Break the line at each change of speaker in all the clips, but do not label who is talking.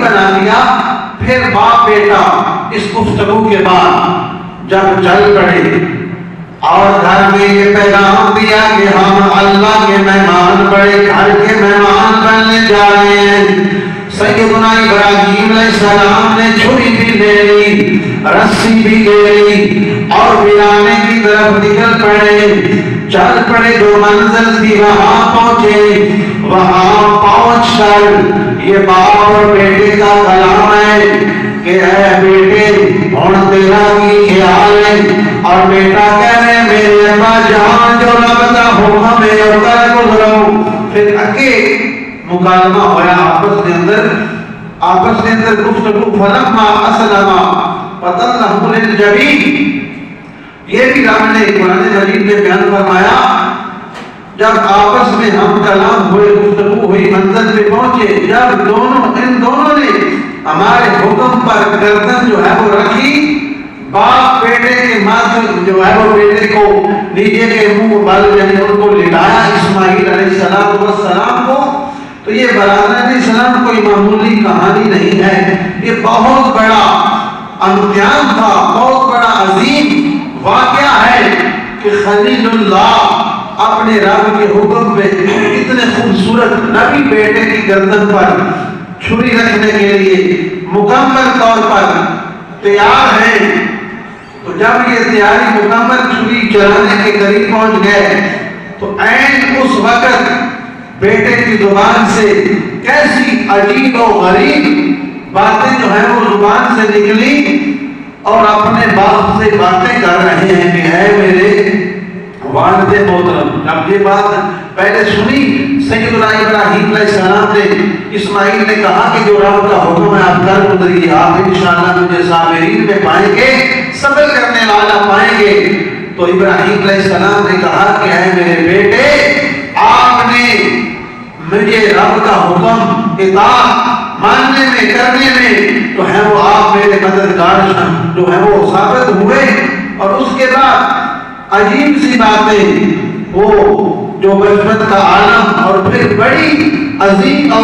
بنا دیا۔ پھر باپ بیٹا اس گفتگو کے بعد جب چل پڑے اور گھر میں یہ پیغام دیا کہ ہم اللہ کے مہمان، بڑے گھر کے مہمان بننے جا رہے ہیں، سیدنا ابراہیم علیہ السلام نے چھری بھی لے لی، رسی بھی لے لی اور ویرانے کی طرف نکل پڑے۔ چل پڑے، جو منزل تھی وہاں پہنچے۔ وہاں پہنچ کر یہ باپ اور بیٹے کا کلام ہے کہ اے بیٹے ہن تیرا کی خیال ہے؟ اور بیٹا کہہ رہے میرے ابا جان جو رب دا حکم ہے اور کر گزرو۔ پھر اگے مکالمہ ہوا آپس کے اندر گفتگو۔ فلما اسلما وتلہ للجبین، یہ بھی رب نے قرآن مجید میں بیان فرمایا، جب آپس میں ہم کلام ہوئے، گفتگو ہوئی، منزل پہ پہنچے، جب ان دونوں نے ہمارے حکم پر گردن جو ہے وہ رکھی، باپ بیٹے کے ماتھے جو ہے وہ بیٹے کو نیچے کے منہ بل یعنی ان کو لٹایا، اسماعیل علیہ السلام کو۔ تو یہ برادر علیہ السلام کوئی معمولی کہانی نہیں ہے، یہ بہت بڑا امتحان تھا، بہت بڑا عظیم واقعہ ہے کہ خلیل اللہ اپنے رب کے حکم پہ اتنے خوبصورت نبی بیٹے کی گردن پر چھری رکھنے کے لیے مکمل طور پر تیار ہیں۔ تو جب یہ تیاری مکمل چھری چلانے کے قریب پہنچ گئے تو عین اس وقت بیٹے کی زبان سے کیسی عجیب و غریب باتیں جو ہیں وہ زبان سے نکلی اور اپنے باپ سے باتیں کر رہے ہیں کہ اے میرے والد محترم۔ جب یہ بات پہلے سنی سیدنا ابراہیم علیہ السلام نے، اسماعیل نے کہا کہ جو رب کا حکم ہے آپ کر گزریے، آپ انشاءاللہ مجھے صابرین میں پائیں گے، صبر کرنے والا پائیں گے۔ تو ابراہیم علیہ السلام نے کہا کہ اے میرے بیٹے، آپ نے مجھے رب کا حکم اطاعت ماننے میں، کرنے میں تو ہے وہ آپ میرے مددگار جو ہے وہ ثابت ہوئے۔ اور اس کے بعد عجیب سی باتیں، وہ جو بچپن کا عالم اور پھر بڑی عظیم اور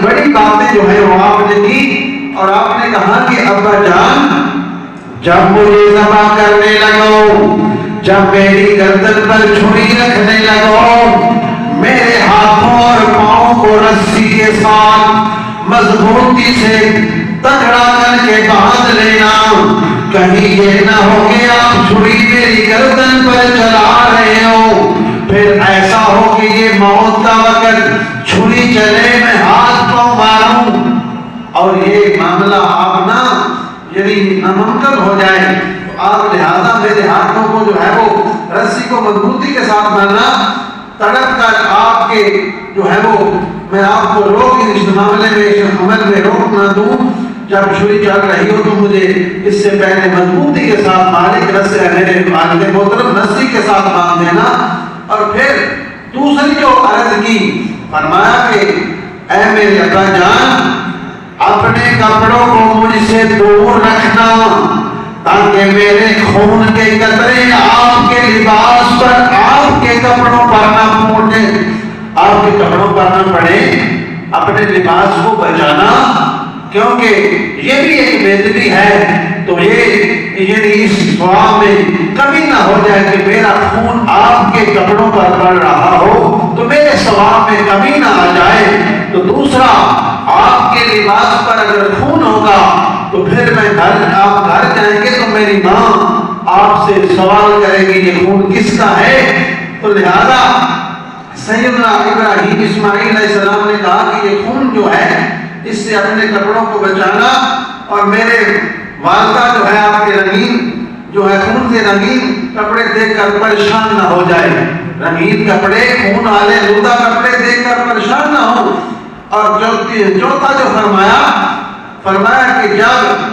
بڑی باتیں جو ہے وہ آپ نے کی۔ اور آپ نے کہا کہ ابا جان جب مجھے ذبح کرنے لگو، جب میری گردن پر چھری رکھنے لگو، میرے ہاتھوں اور پاؤں کو رسی کے ساتھ مضبوطی سے تکڑا کر کے باندھ لینا، کہیں یہ نہ ہو کہ آپ چھری میری گردن پر چلا رہے ہو، پھر ایسا ہو کہ یہ موت کا وقت چھری چلے میں ہاتھ پاؤں ماروں اور یہ معاملہ آپ نہ یعنی ناممکن ہو جائے۔ تو آپ لہذا میرے ہاتھوں کو جو ہے وہ رسی کو مضبوطی کے ساتھ مارنا، تڑپ کر آپ کے جو ہے وہ میں آپ کو روک اس معاملے میں، اس عمل میں روک نہ دوں۔ جب چھری چل رہی ہو تو مجھے اس سے پہلے مضبوطی کے ساتھ مالک رسی میرے والد محترم رسی کے ساتھ باندھ دینا۔ اور پھر دوسری جو عرض کی، فرمایا کہ اے میرے ابا جان اپنے کپڑوں کو مجھ سے دور رکھنا تاکہ میرے خون کے قطرے آپ کے لباس پر، آپ کے کپڑوں پر نہ پھوٹے، آپ کے کپڑوں پر نہ پڑے، اپنے لباس کو بچانا، کیونکہ یہ بھی ایک بےدبی ہے۔ تو یہ اس ثواب میں کمی نہ ہو جائے کہ میرا خون آپ کے کپڑوں پر پڑ رہا ہو تو میرے ثواب میں کمی نہ آ جائے۔ تو دوسرا، آپ کے لباس پر اگر خون ہوگا تو پھر آپ گھر جائیں گے تو میری ماں آپ سے سوال کرے گی یہ خون کس کا ہے۔ تو لہذا سیدنا ابراہیم اسماعیل علیہ السلام نے کہا کہ یہ خون جو ہے اس سے اپنے کپڑوں کو بچانا، اور میرے والدہ جو ہے آپ کے رنگین جو ہے خون سے رنگین کپڑے دیکھ کر پریشان نہ ہو جائے، رنگین کپڑے خون والے لوٹا کپڑے دیکھ کر پریشان نہ ہو۔ اور چوتھا جو فرمایا کہ جب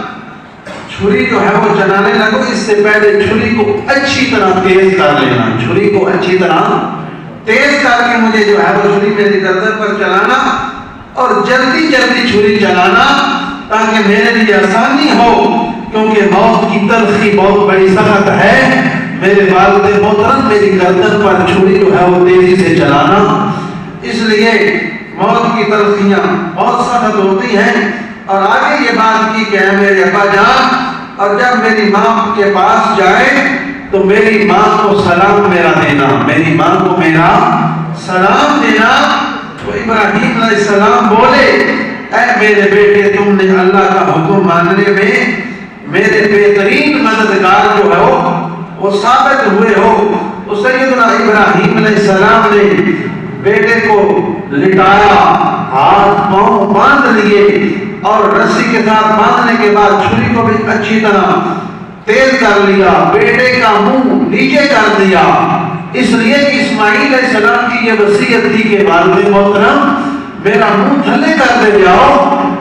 چھری جو ہے وہ چلانے لگو اس سے پہلے چھری کو اچھی طرح تیز کر لینا، چھری کو اچھی طرح تیز کر کے مجھے جو ہے وہ چھری میری گردن پر چلانا اور جلدی جلدی چھری چلانا تاکہ میرے لیے آسانی ہو، کیونکہ موت کی تلخی بہت بڑی سخت ہے۔ میرے والد محترم میری گردن پر چھری جو ہے وہ تیزی سے چلانا، اس لیے موت کی تلخیاں بہت سخت ہوتی ہیں۔ اور آگے یہ بات کی کہ اے میرے ابا جان، اور جب میری ماں کے پاس جائے تو میری ماں کو سلام میرا دینا، میری ماں کو میرا سلام دینا۔ تو ابراہیم علیہ السلام بولے اے میرے بیٹے، تم نے اللہ کا حکم ماننے میں میرے بہترین مددگار جو ہے وہ ثابت ہوئے ہو۔ تو سیدنا ابراہیم علیہ السلام نے بیٹے کو لٹایا، ہاتھ پاؤں باندھ لیے، اور رسی کے ساتھ باندھنے کے بعد چھری کو بھی اچھی طرح تیز کر لیا، بیٹے کا منہ نیچے کر دیا، اس لیے کہ اسماعیل علیہ السلام کی یہ وصیت تھی کہ والد محترم میرا منہ تھلے کر دے جاؤ،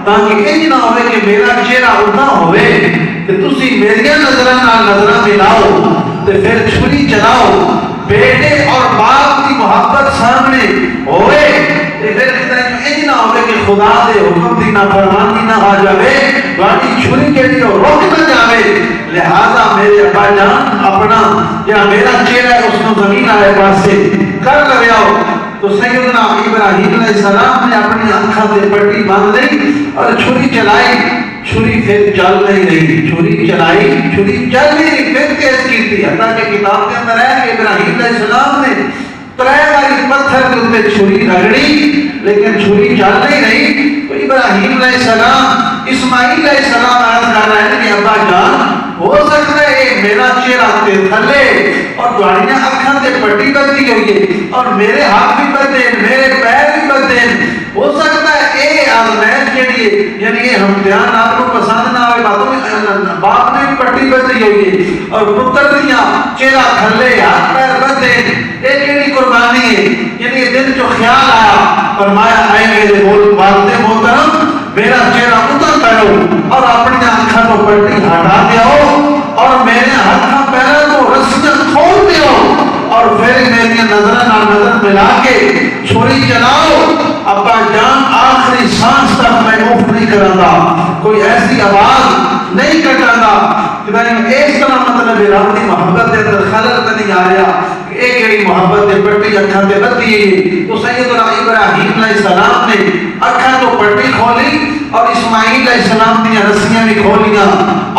تاکہ انج نہ ہوئے کہ میرا چہرہ اٹھا ہوئے کہ تسی میری نظرہ نال نظرہ ملاؤ تو پھر چھری چلاؤ، بیٹے اور باپ کی محبت سامنے ہوئے پھر انج نہ ہوئے کہ خدا دے حکم دی نافرمانی نہ آ جاوے، واڑی چھری کے لیے روک نہ جاوے۔ لہذا میرے ابا جان اپنا یا میرا چہرہ اس کو زمین آئے پاسے کر لگے آؤ۔ تو سیدنا ابراہیم علیہ السلام نے اپنی آنکھوں سے پٹی باندھ لی اور چھری چلائی، چھری پھر چل نہیں رہی، چھری چلائی، چھری چل نہیں رہی، پھر تیز کی تھی، حتیٰ کہ کتاب کے اندر ہے کہ ابراہیم علیہ السلام نے 3 بار پتھر کے اوپر چھری رگڑی لیکن چھری چل نہیں رہی۔ تو ابراہیم علیہ السلام اسماعیل علیہ السلام عرض کر رہے ہیں کہ ابا جان ہو سکتا ہے میرا چہرہ تے تھلے اور تھوڑیاں اکھاں تے پٹی بندی ہوئی ہے اور میرے ہاتھ بھی بندے میرے پیر بھی بندے، ہو سکتا ہے اے آزمائش جڑی ہے یعنی یہ امتحان آپ کو پسند نہ ہوئے، باتوں باپ نے بھی پٹی بندی ہوئی ہے اور پتر دیاں چہرہ تھلے ہاتھ پیر بندے، یہ کیڑی قربانی ہے؟ یعنی یہ دل جو خیال آیا، فرمایا اے میرے والد محترم میرا چہرہ اتر کرو اور اپنی آنکھوں کو پٹی ہٹا دیو اور میرے ہاتھوں پیروں کو رسیاں کھول دیو اور پھر میری نظر نہ نظر ملا کے چھری چلاؤ۔ ابا جان آخری سانس تک میں اف نہیں کرانگا، کوئی ایسی آواز نہیں کٹانگا کہ میں اس طرح مطلب رب دی محبت دے اندر خلل نہیں آ رہا کہ ایک ایڑی محبت دے پٹی اکھاں تے بدی ہے۔ تو سیدنا ابراہیم علیہ السلام نے اکھاں تو پٹی کھولی اور اسماعیل علیہ السلام کی رسیاں بھی کھولیاں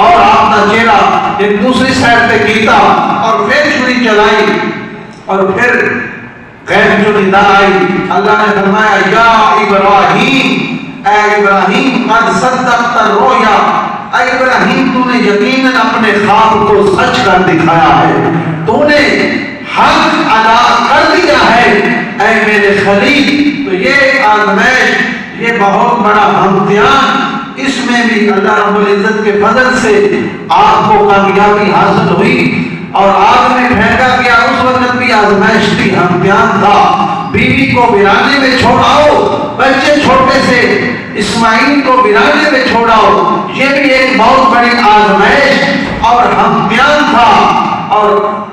اور آپ کا چہرہ ایک دوسری سائڈ پہ کیتا اور پھر چھری چلائی اور پھر غیب جو ندا آئی، اللہ نے فرمایا یا ابراہیم، اے ابراہیم قد صدقت الرؤیا، اے ابراہیم تو نے یقیناً اپنے خواب کو سچ کر دکھایا ہے، تو نے حق ادا کر دیا ہے اے میرے خلیل۔ تو یہ آزمائش، یہ بہت بڑا امتحان، اس میں بھی اللہ رب العزت کے فضل سے آپ کو کامیابی حاصل ہوئی اور آپ نے پھینکا کیا، اس وقت بھی آزمائش تھی، امتحان تھا۔ بیوی کو ویرانے میں چھوڑاؤ، بچے چھوٹے سے اسماعیل کو ویرانے میں چھوڑاؤ، یہ بھی ایک بہت بڑی آزمائش اور امتحان تھا۔ اور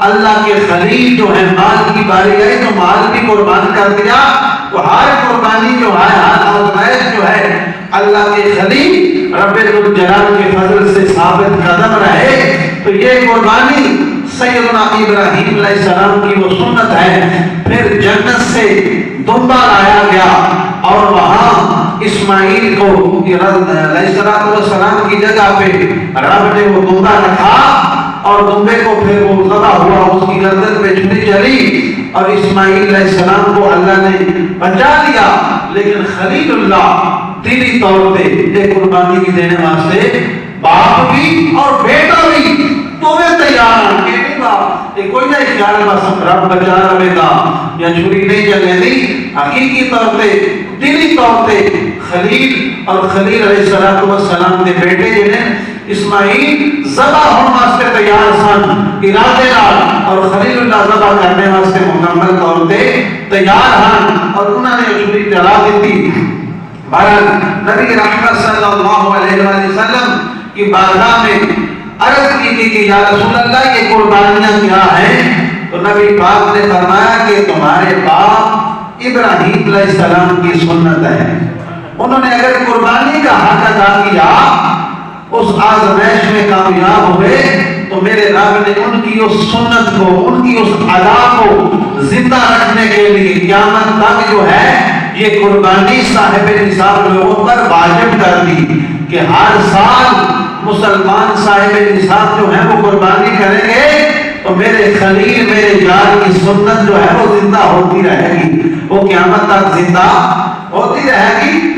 اللہ کے خلیل جو ہے مال کی باری آئی تو مال بھی قربان کر دیا۔ تو ہر قربانی جو ہے، ہر آزمائش جو ہے اللہ کے خلیل رب الجلال کے فضل سے ثابت قدم رہے۔ تو یہ قربانی سیدنا ابراہیم علیہ السلام کی وہ سنت ہے۔ پھر جنت سے دمبا لایا گیا اور وہاں اسماعیل کو علیہ السلام کی جگہ پہ رب نے وہ دمبا رکھا اور دمبے کو پھر وہ ذبح ہوا، اس کی گردن پہ چھری چلی اور اسماعیل علیہ السلام کو اللہ نے بچا لیا۔ لیکن خلیل اللہ دلی طور پہ ایک قربانی کی دینے واسطے باپ بھی اور بیٹا بھی تمہیں تیار ہیں کہ کوئی نہ خیال بس رب بچا رہے گا یا چھری نہیں چلے دی، حقیقی طور پہ دلی طور پہ خلیل اور خلیل علیہ السلام کے بیٹے جنہیں اسماعیل ذبح ہونے واسطے تیار سن ارادے نال اور خلیل اللہ ذبح کرنے واسطے مکمل طور پہ تیار ہیں اور انہوں نے چھری چلا دیتی۔ بہرحال نبی رحمت صلی اللہ علیہ وسلم کی بارگاہ میں عرض کی تھی کہ یا رسول اللہ یہ قربانیاں کیا ہیں؟ تو نبی پاک نے فرمایا کہ تمہارے باپ ابراہیم علیہ السلام کی سنت ہے، انہوں نے اگر قربانی کا حق ادا کیا، اس آزمائش میں کامیاب ہوئے تو میرے رب نے ان کی اس سنت کو، ان کی اس ادا کو زندہ رکھنے کے لیے قیامت تک جو ہے یہ قربانی صاحب نصاب لوگوں پر واجب کر دی۔ کہ ہر سال مسلمان صاحب نصاب جو ہے وہ قربانی کریں گے تو میرے خلیل میرے یار کی سنت جو ہے وہ زندہ ہوتی رہے گی، وہ قیامت تک زندہ ہوتی رہے گی۔